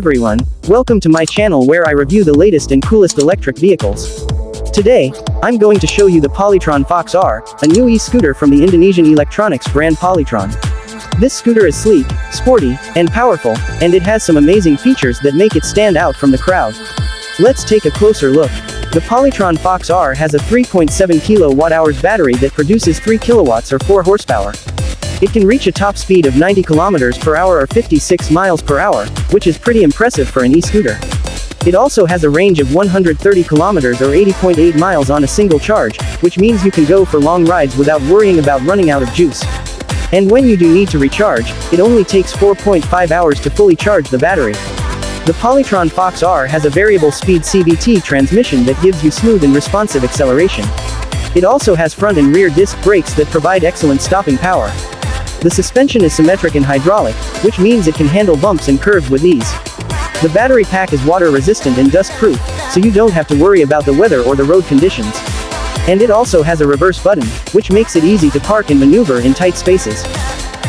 everyone, welcome to my channel where I review the latest and coolest electric vehicles. Today, I'm going to show you the Polytron Fox-R, a new e-scooter from the Indonesian electronics brand Polytron. This scooter is sleek, sporty, and powerful, and it has some amazing features that make it stand out from the crowd. Let's take a closer look. The Polytron Fox-R has a 3.7 kWh battery that produces 3 kilowatts or 4 horsepower. It can reach a top speed of 90 km per hour or 56 miles per hour, which is pretty impressive for an e-scooter. It also has a range of 130 km or 80.8 miles on a single charge, which means you can go for long rides without worrying about running out of juice. And when you do need to recharge, it only takes 4.5 hours to fully charge the battery. The Polytron Fox-R has a variable speed CVT transmission that gives you smooth and responsive acceleration. It also has front and rear disc brakes that provide excellent stopping power. The suspension is symmetric and hydraulic, which means it can handle bumps and curves with ease. The battery pack is water resistant and dust proof, so you don't have to worry about the weather or the road conditions. And it also has a reverse button, which makes it easy to park and maneuver in tight spaces.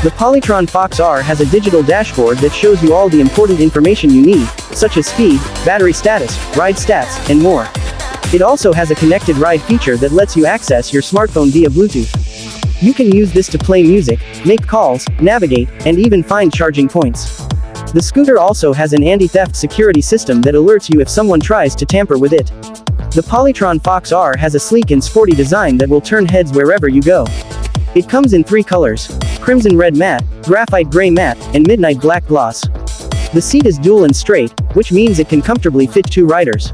The Polytron Fox-R has a digital dashboard that shows you all the important information you need, such as speed, battery status, ride stats, and more. It also has a connected ride feature that lets you access your smartphone via Bluetooth. You can use this to play music, make calls, navigate, and even find charging points. The scooter also has an anti-theft security system that alerts you if someone tries to tamper with it. The Polytron Fox-R has a sleek and sporty design that will turn heads wherever you go. It comes in 3 colors: crimson red matte, graphite gray matte, and midnight black gloss. The seat is dual and straight, which means it can comfortably fit 2 riders.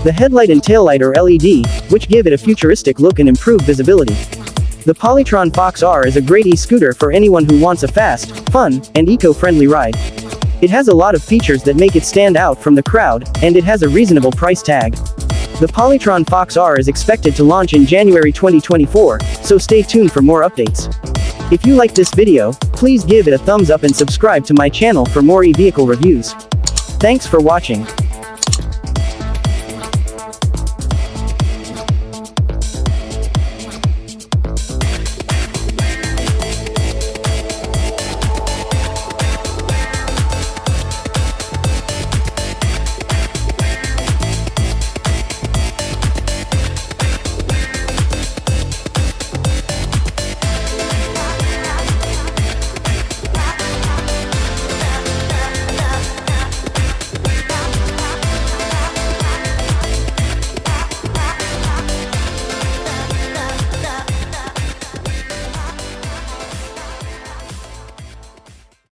The headlight and taillight are LED, which give it a futuristic look and improve visibility. The Polytron Fox-R is a great e-scooter for anyone who wants a fast, fun, and eco-friendly ride. It has a lot of features that make it stand out from the crowd, and it has a reasonable price tag. The Polytron Fox-R is expected to launch in January 2024, so stay tuned for more updates. If you like this video, please give it a thumbs up and subscribe to my channel for more e-vehicle reviews. Thanks for watching.